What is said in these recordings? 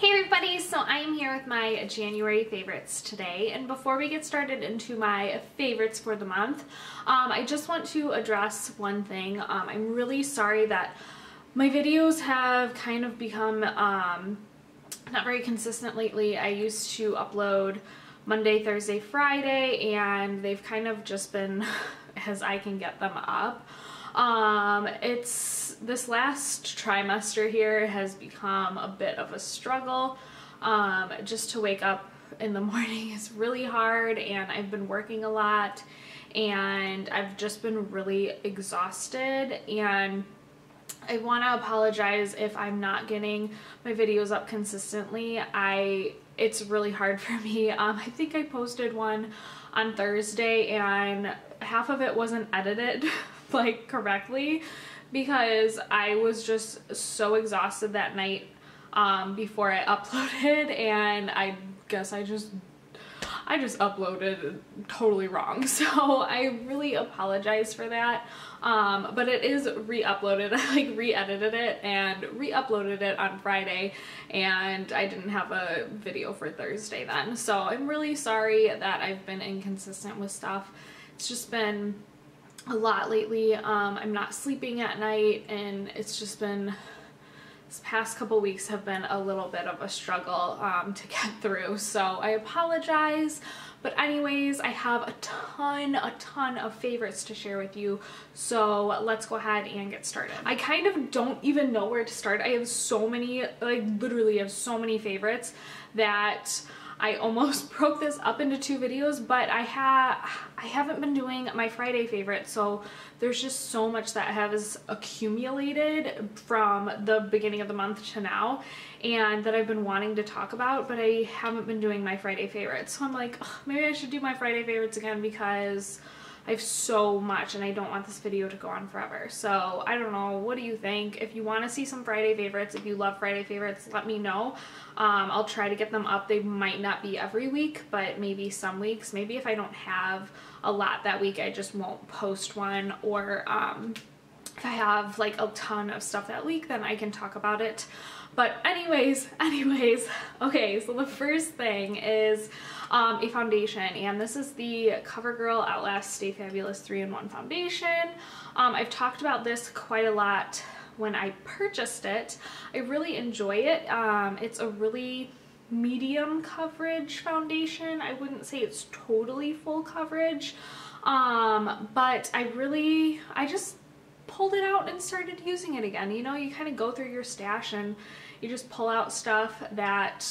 Hey everybody, so I am here with my January favorites today, and before we get started into my favorites for the month, I just want to address one thing. I'm really sorry that my videos have kind of become not very consistent lately. I used to upload Monday, Thursday, Friday, and they've kind of just been as I can get them up. It's this last trimester here has become a bit of a struggle. Just to wake up in the morning is really hard, and I've been working a lot and I've just been really exhausted, and I want to apologize if I'm not getting my videos up consistently. It's really hard for me. I think I posted one on Thursday and half of it wasn't edited like correctly because I was just so exhausted that night before I uploaded, and I guess I just uploaded totally wrong, so I really apologize for that. But it is re-uploaded. I like re-edited it and re-uploaded it on Friday, and I didn't have a video for Thursday then, so I'm really sorry that I've been inconsistent with stuff. It's just been a lot lately. I'm not sleeping at night, and it's just been, this past couple weeks have been a little bit of a struggle to get through, so I apologize. But anyways, I have a ton of favorites to share with you, so let's go ahead and get started. I kind of don't even know where to start. I have so many, like literally have so many favorites that I almost broke this up into 2 videos, but I haven't been doing my Friday favorite, so there's just so much that has accumulated from the beginning of the month to now and that I've been wanting to talk about, but I haven't been doing my Friday favorites. So I'm like, maybe I should do my Friday favorites again because I have so much and I don't want this video to go on forever. So I don't know, what do you think? If you want to see some Friday favorites, if you love Friday favorites, let me know. I'll try to get them up. They might not be every week, but maybe some weeks. Maybe if I don't have a lot that week, I just won't post one, or if I have like a ton of stuff that week, then I can talk about it. But anyways, okay, so the first thing is a foundation, and this is the CoverGirl Outlast Stay Fabulous 3-in-1 foundation. I've talked about this quite a lot when I purchased it. I really enjoy it. It's a really medium coverage foundation. I wouldn't say it's totally full coverage, but I just pulled it out and started using it again. You know, you kind of go through your stash and you just pull out stuff that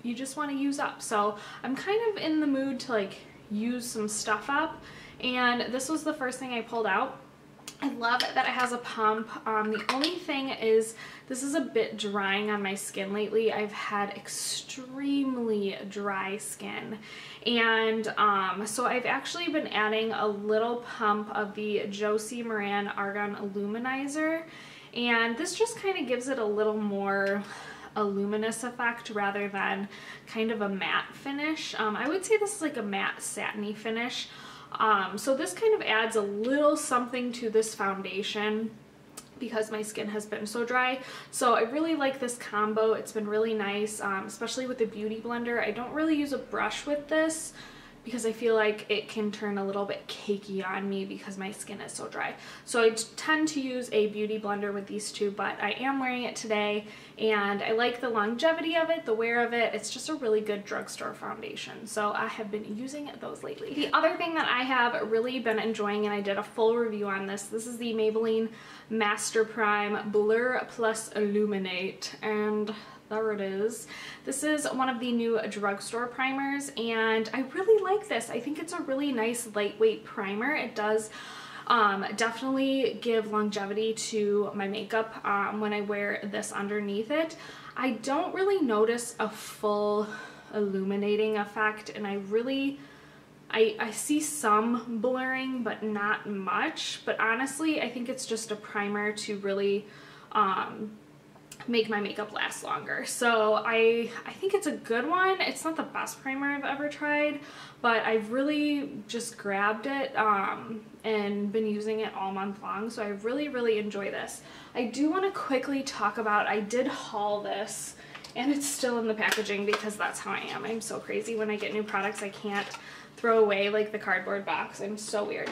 you just want to use up. So I'm kind of in the mood to like use some stuff up, and this was the first thing I pulled out. I love that it has a pump. The only thing is this is a bit drying on my skin lately. I've had extremely dry skin, and so I've actually been adding a little pump of the Josie Maran Argan Illuminizer, and this just kind of gives it a little more a luminous effect rather than kind of a matte finish. I would say this is like a matte satiny finish. So this kind of adds a little something to this foundation because my skin has been so dry. So I really like this combo. It's been really nice, especially with the Beauty Blender. I don't really use a brush with this because I feel like it can turn a little bit cakey on me because my skin is so dry. So I tend to use a Beauty Blender with these two, but I am wearing it today and I like the longevity of it, the wear of it. It's just a really good drugstore foundation. So I have been using those lately. The other thing that I have really been enjoying, and I did a full review on this is the Maybelline Master Prime Blur Plus Illuminate, and there it is. This is one of the new drugstore primers, and I really like this. I think it's a really nice lightweight primer. It does definitely give longevity to my makeup when I wear this underneath it. I don't really notice a full illuminating effect, and I see some blurring but not much. But honestly, I think it's just a primer to really make my makeup last longer. So I think it's a good one. It's not the best primer I've ever tried, but I've really just grabbed it and been using it all month long, so I really enjoy this. I do want to quickly talk about, I did haul this And it's still in the packaging because that's how I am. I'm so crazy. When I get new products, I can't throw away like the cardboard box. I'm so weird.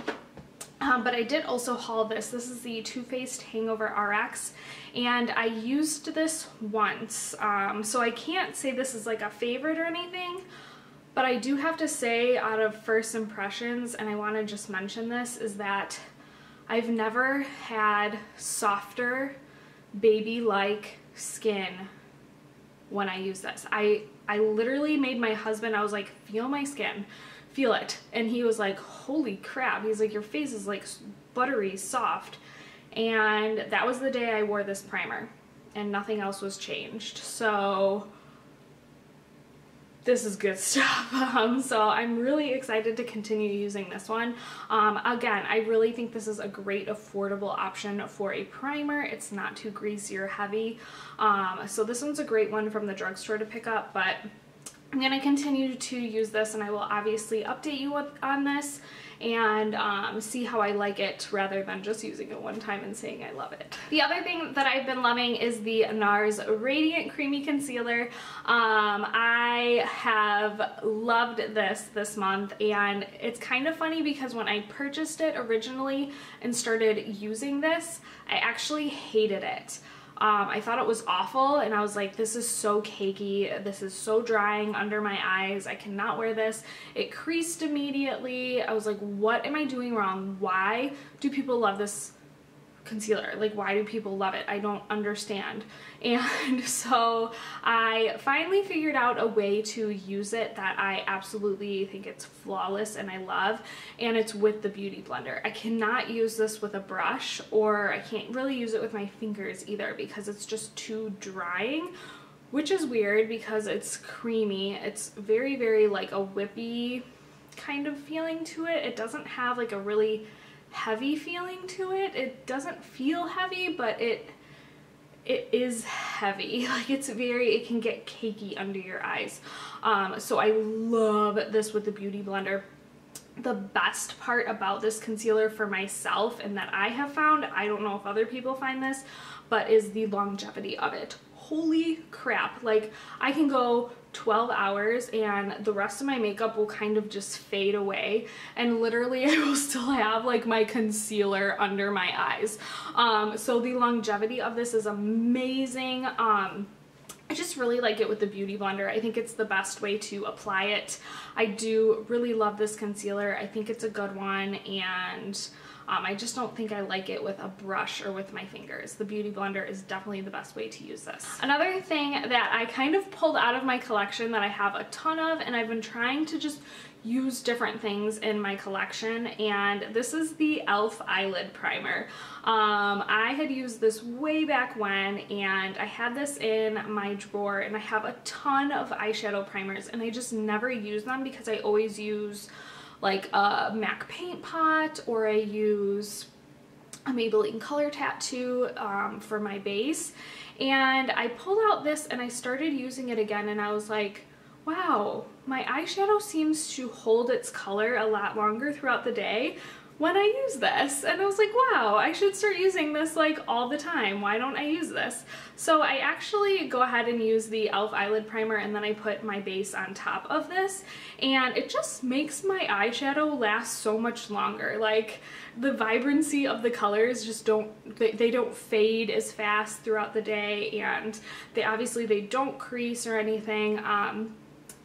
But I did also haul this. This is the Too Faced Hangover RX, and I used this once. So I can't say this is like a favorite or anything, but I do have to say out of first impressions, and I want to just mention this, is that I've never had softer baby-like skin when I use this. I literally made my husband, I was like, feel my skin. Feel it. And he was like, holy crap. He's like, your face is like buttery soft. And that was the day I wore this primer and nothing else was changed. So this is good stuff. So I'm really excited to continue using this one. Again, I really think this is a great affordable option for a primer. It's not too greasy or heavy. So this one's a great one from the drugstore to pick up, but I'm going to continue to use this, and I will obviously update you on this and see how I like it rather than just using it one time and saying I love it. The other thing that I've been loving is the NARS Radiant Creamy Concealer. I have loved this month, and it's kind of funny because when I purchased it originally and started using this, I actually hated it. I thought it was awful, and I was like, this is so cakey, this is so drying under my eyes, I cannot wear this. It creased immediately. I was like, what am I doing wrong? Why do people love this concealer? Like, why do people love it? I don't understand. And so I finally figured out a way to use it that I absolutely think it's flawless and I love, and it's with the Beauty Blender. I cannot use this with a brush, or I can't really use it with my fingers either because it's just too drying, which is weird because it's creamy. It's very, very like a whippy kind of feeling to it. It doesn't have like a really heavy feeling to it. It doesn't feel heavy, but it is heavy. Like, it's very, it can get cakey under your eyes. So I love this with the Beauty Blender. The best part about this concealer for myself, and that I have found, I don't know if other people find this, but is the longevity of it. Holy crap. Like, I can go 12 hours and the rest of my makeup will kind of just fade away, and literally I will still have like my concealer under my eyes. So the longevity of this is amazing. I just really like it with the Beauty Blender. I think it's the best way to apply it. I do really love this concealer. I think it's a good one, and I just don't think I like it with a brush or with my fingers. The Beauty Blender is definitely the best way to use this. Another thing that I kind of pulled out of my collection that I have a ton of, and I've been trying to just use different things in my collection, and this is the e.l.f. eyelid primer. I had used this way back when, and I had this in my drawer, and I have a ton of eyeshadow primers, and I just never use them because I always use like a MAC paint pot, or I use a Maybelline Color Tattoo for my base. And I pulled out this and I started using it again, and I was like, wow, my eyeshadow seems to hold its color a lot longer throughout the day when I use this. And I was like, wow, I should start using this like all the time. Why don't I use this? So I actually go ahead and use the e.l.f. eyelid primer, and then I put my base on top of this, and it just makes my eyeshadow last so much longer. Like, the vibrancy of the colors just they don't fade as fast throughout the day, and they don't crease or anything.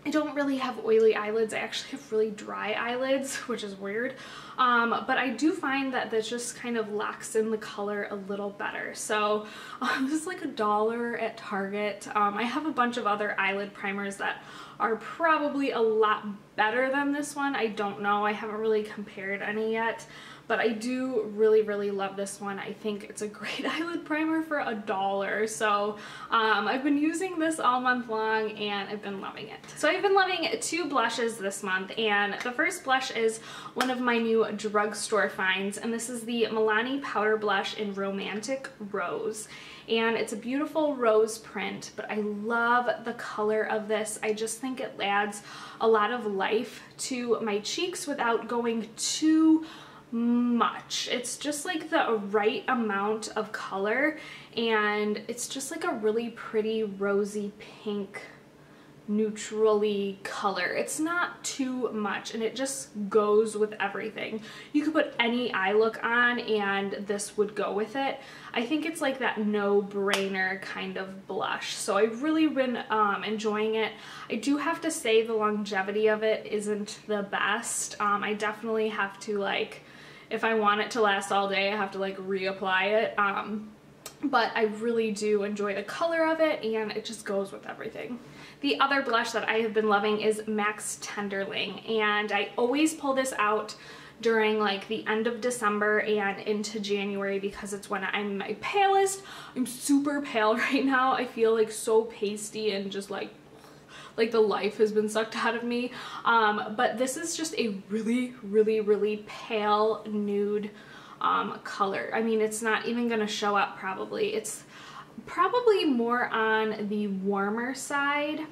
I don't really have oily eyelids. I actually have really dry eyelids, which is weird. But I do find that this just kind of locks in the color a little better. So this is like $1 at Target. I have a bunch of other eyelid primers that are probably a lot better than this one. I don't know. I haven't really compared any yet. But I do really, really love this one. I think it's a great eyelid primer for $1. So I've been using this all month long, and I've been loving it. So I've been loving 2 blushes this month, and the first blush is one of my new drugstore finds, and this is the Mialni Powder Blush in Romantic Rose. And it's a beautiful rose print, but I love the color of this. I just think it adds a lot of life to my cheeks without going too much. It's just like the right amount of color, and it's just like a really pretty rosy pink, neutrally color. It's not too much, and it just goes with everything. You could put any eye look on and this would go with it. I think it's like that no-brainer kind of blush, so I've really been enjoying it. I do have to say the longevity of it isn't the best. I definitely have to, like, if I want it to last all day, I have to like reapply it. But I really do enjoy the color of it, and it just goes with everything. The other blush that I have been loving is Max Tenderling, and I always pull this out during like the end of December and into January because it's when I'm my palest. I'm super pale right now. I feel like so pasty and just like the life has been sucked out of me. But this is just a really pale nude color. I mean, it's not even gonna show up probably. It's probably more on the warmer side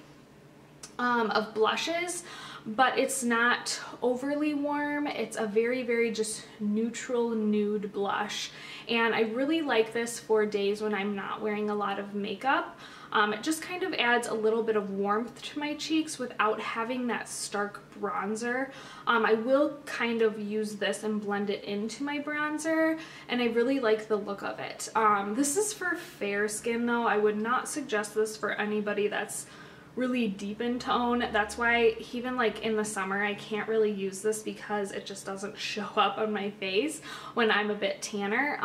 of blushes, but it's not overly warm. It's a very just neutral nude blush, and I really like this for days when I'm not wearing a lot of makeup. It just kind of adds a little bit of warmth to my cheeks without having that stark bronzer. I will kind of use this and blend it into my bronzer, and I really like the look of it. This is for fair skin though. I would not suggest this for anybody that's really deep in tone. That's why even like in the summer I can't really use this because it just doesn't show up on my face when I'm a bit tanner.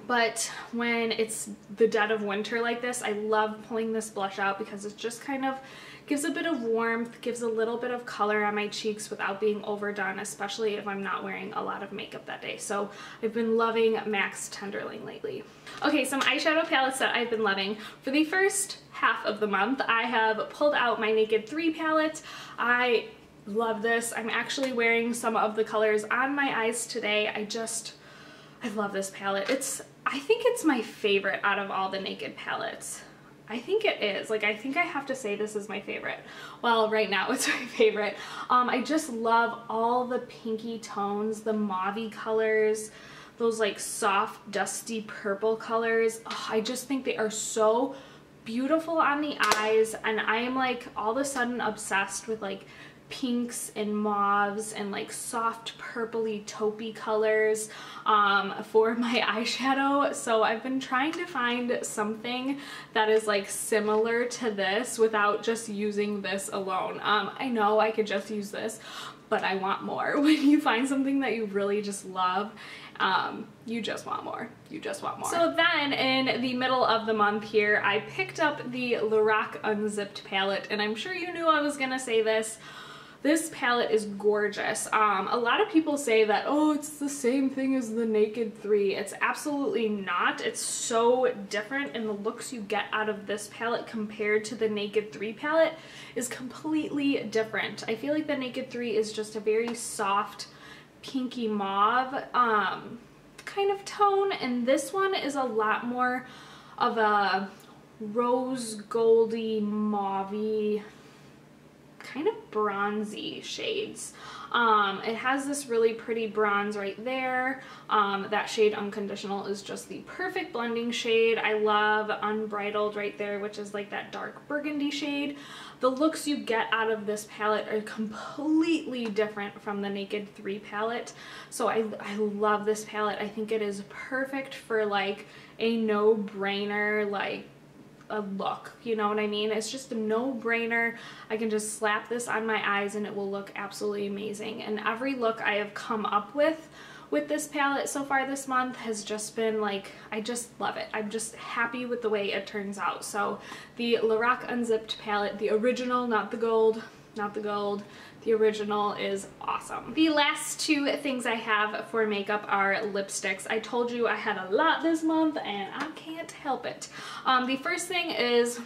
But when it's the dead of winter like this, I love pulling this blush out because it just kind of gives a bit of warmth, gives a little bit of color on my cheeks without being overdone, especially if I'm not wearing a lot of makeup that day. So I've been loving Max Tenderling lately. Okay, some eyeshadow palettes that I've been loving. For the first half of the month, I have pulled out my Naked 3 palette. I love this. I'm actually wearing some of the colors on my eyes today. I love this palette. I think it's my favorite out of all the Naked palettes. I think it is. Like, I think I have to say this is my favorite. Well, right now it's my favorite. I just love all the pinky tones, the mauve-y colors, those like soft, dusty purple colors. Oh, I just think they are so beautiful on the eyes, and I am like all of a sudden obsessed with like pinks and mauves and like soft purpley taupey colors for my eyeshadow. So I've been trying to find something that is like similar to this without just using this alone. I know I could just use this, but I want more. When you find something that you really just love, you just want more. You just want more. So then in the middle of the month here, I picked up the Lorac Unzipped palette, and I'm sure you knew I was gonna say this. This palette is gorgeous. A lot of people say that, oh, it's the same thing as the Naked 3. It's absolutely not. It's so different, and the looks you get out of this palette compared to the Naked 3 palette is completely different. I feel like the Naked 3 is just a very soft, pinky mauve kind of tone, and this one is a lot more of a rose goldy mauve-y, kind of bronzy shades. It has this really pretty bronze right there. That shade Unconditional is just the perfect blending shade. I love Unbridled right there, which is like that dark burgundy shade. The looks you get out of this palette are completely different from the Naked 3 palette. So I love this palette. I think it is perfect for like a no-brainer, like a look, you know what I mean? It's just a no-brainer. I can just slap this on my eyes and it will look absolutely amazing. And every look I have come up with this palette so far this month has just been like, I just love it. I'm just happy with the way it turns out. So the Lorac Unzipped palette, the original, not the gold, not the gold. The original is awesome. The last two things I have for makeup are lipsticks. I told you I had a lot this month and I can't help it. The first thing is,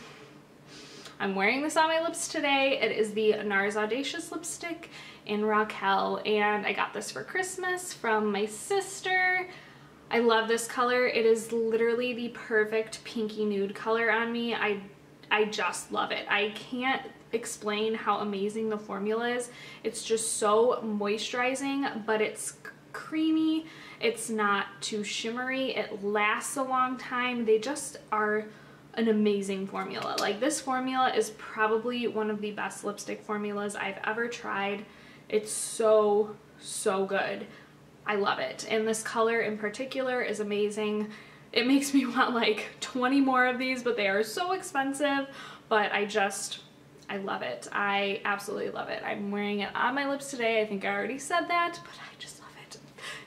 I'm wearing this on my lips today. It is the NARS Audacious lipstick in Raquel, and I got this for Christmas from my sister. I love this color. It is literally the perfect pinky nude color on me. I just love it. I can't explain how amazing the formula is. It's just so moisturizing, but it's creamy, it's not too shimmery, it lasts a long time. They just are an amazing formula. Like, this formula is probably one of the best lipstick formulas I've ever tried. It's so, so good. I love it. And this color in particular is amazing. It makes me want like 20 more of these, but they are so expensive, but I love it. I absolutely love it. I'm wearing it on my lips today. I think I already said that, but I just love it.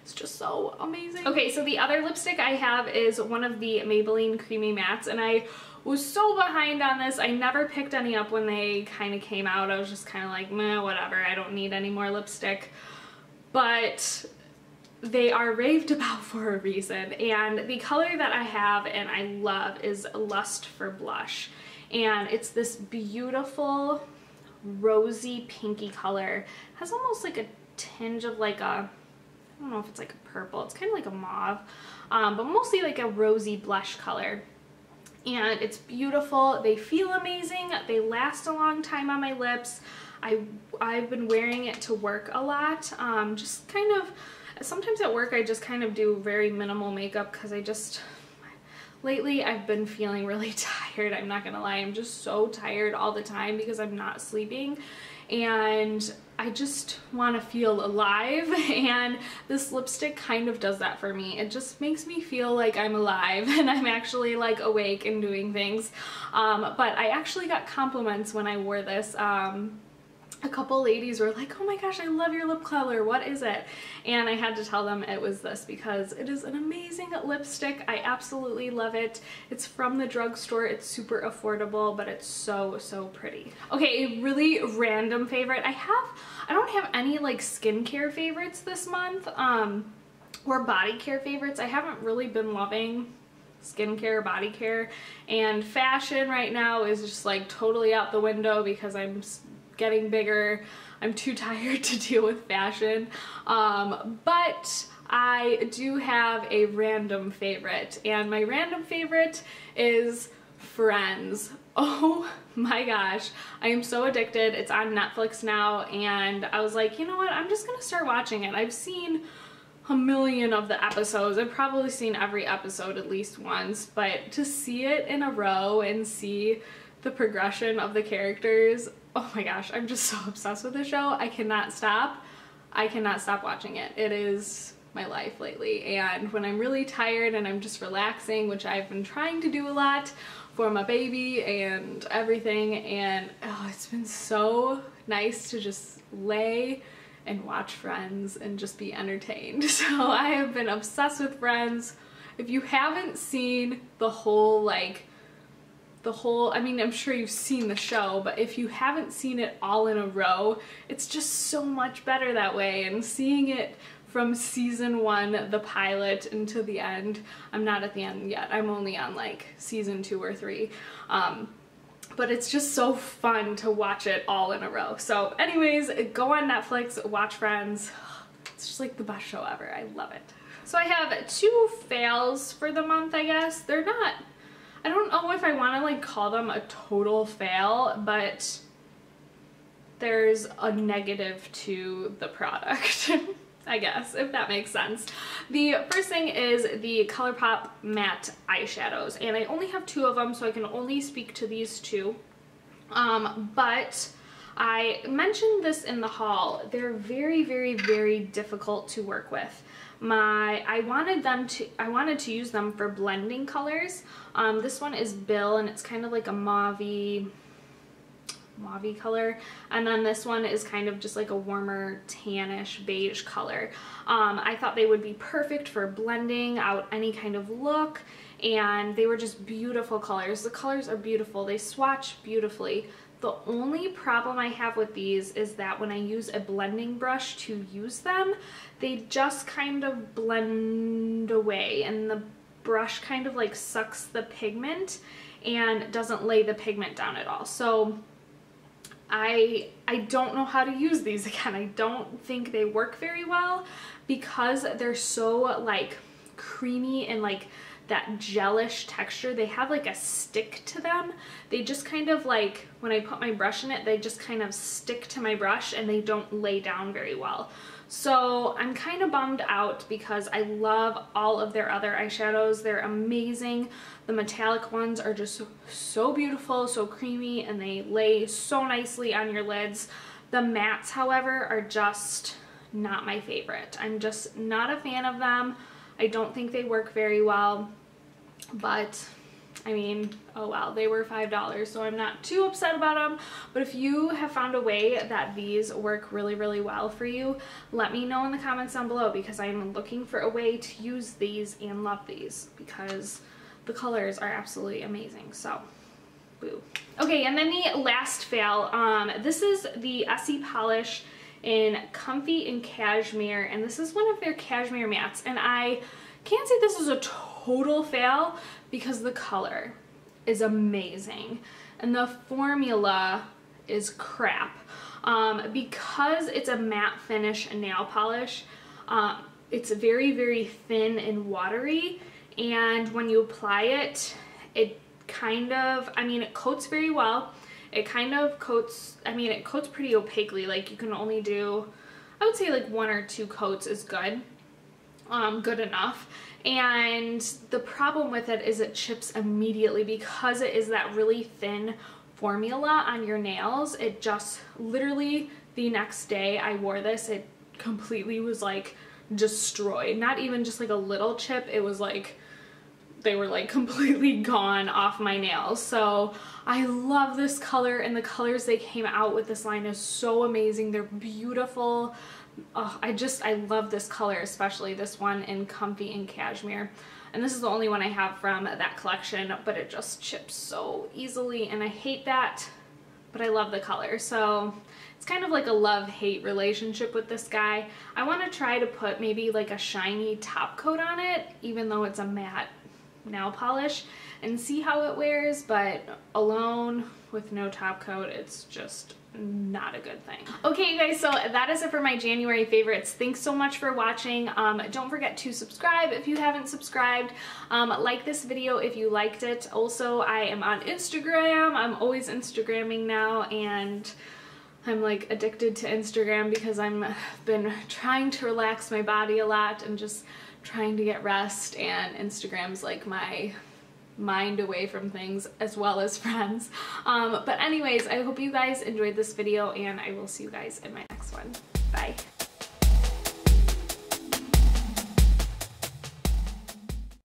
It's just so amazing. Okay, so the other lipstick I have is one of the Maybelline Creamy Mattes, and I was so behind on this. I never picked any up when they kind of came out. I was just kind of like, meh, whatever. I don't need any more lipstick. But they are raved about for a reason, and the color that I have and I love is Lust for Blush, and it's this beautiful rosy pinky color. It has almost like a tinge of like a, I don't know if it's like a purple, it's kind of like a mauve, but mostly like a rosy blush color. And it's beautiful. They feel amazing. They last a long time on my lips. I've been wearing it to work a lot. Just kind of, sometimes at work I just kind of do very minimal makeup because lately I've been feeling really tired. I'm not gonna lie, I'm just so tired all the time because I'm not sleeping, and I just want to feel alive, and this lipstick kind of does that for me. It just makes me feel like I'm alive and I'm actually like awake and doing things. But I actually got compliments when I wore this. A couple ladies were like, oh my gosh, I love your lip color, what is it? And I had to tell them it was this because it is an amazing lipstick. I absolutely love it. It's from the drugstore. It's super affordable, but it's so, so pretty. Okay, a really random favorite. I don't have any like skincare favorites this month, or body care favorites. I haven't really been loving skincare, body care, and fashion right now is just like totally out the window because I'm getting bigger. I'm too tired to deal with fashion. But I do have a random favorite, and my random favorite is Friends. Oh my gosh, I am so addicted. It's on Netflix now, and I was like, you know what, I'm just gonna start watching it. I've seen a million of the episodes. I've probably seen every episode at least once, but to see it in a row and see the progression of the characters, oh my gosh, I'm just so obsessed with the show. I cannot stop. I cannot stop watching it. It is my life lately, and when I'm really tired and I'm just relaxing, which I've been trying to do a lot for my baby and everything, and oh, it's been so nice to just lay and watch Friends and just be entertained. So I have been obsessed with Friends. If you haven't seen the whole, I mean, I'm sure you've seen the show, but if you haven't seen it all in a row, it's just so much better that way. And seeing it from season 1, the pilot, into the end, I'm not at the end yet. I'm only on like season 2 or 3. But it's just so fun to watch it all in a row. So anyways, go on Netflix, watch Friends. It's just like the best show ever. I love it. So I have 2 fails for the month, I guess. They're not, I don't know if I want to like call them a total fail, but there's a negative to the product, I guess, if that makes sense. The first thing is the ColourPop matte eyeshadows, and I only have 2 of them, so I can only speak to these 2. But I mentioned this in the haul. They're very, very, very difficult to work with. I wanted to use them for blending colors. This one is Bill, and it's kind of like a mauve color, and then this one is kind of just like a warmer tannish beige color. I thought they would be perfect for blending out any kind of look, and they were just beautiful colors. The colors are beautiful. They swatch beautifully. The only problem I have with these is that when I use a blending brush to use them, they just kind of blend away, and the brush kind of like sucks the pigment and doesn't lay the pigment down at all. So I don't know how to use these again. I don't think they work very well because they're so like creamy and like that gelish texture. They have like a stick to them. They just kind of like, when I put my brush in it, they just kind of stick to my brush and they don't lay down very well. So I'm kind of bummed out because I love all of their other eyeshadows. They're amazing. The metallic ones are just so beautiful, so creamy, and they lay so nicely on your lids. The mattes, however, are just not my favorite. I'm just not a fan of them. I don't think they work very well, but I mean, oh well, they were $5, so I'm not too upset about them. But if you have found a way that these work really, really well for you, let me know in the comments down below, because I'm looking for a way to use these and love these, because the colors are absolutely amazing. So, boo. Okay, and then the last fail, this is the Essie Polish in Comfy and Cashmere, and this is one of their cashmere mattes, and I can't say this is a total fail because the color is amazing and the formula is crap. Because it's a matte finish nail polish, it's very, very thin and watery, and when you apply it, it kind of, I mean, it coats very well. It kind of coats, I mean, it coats pretty opaquely. Like, you can only do, I would say like 1 or 2 coats is good. Good enough. And the problem with it is it chips immediately because it is that really thin formula on your nails. It just literally the next day I wore this, it completely was like destroyed. Not even just like a little chip, it was like they were like completely gone off my nails. So I love this color, and the colors they came out with this line is so amazing. They're beautiful. Oh, I love this color, especially this one in Comfy and Cashmere. And this is the only one I have from that collection, but it just chips so easily, and I hate that, but I love the color. So it's kind of like a love-hate relationship with this guy. I want to try to put maybe like a shiny top coat on it, even though it's a matte nail polish, and see how it wears, but alone with no top coat, it's just not a good thing. Okay, you guys, so that is it for my January favorites. Thanks so much for watching. Don't forget to subscribe if you haven't subscribed. Like this video if you liked it. Also, I am on Instagram. I'm always Instagramming now, and I'm like addicted to Instagram because I've been trying to relax my body a lot and just trying to get rest, and Instagram's like my mind away from things as well as friends. But anyways, I hope you guys enjoyed this video, and I will see you guys in my next one. Bye.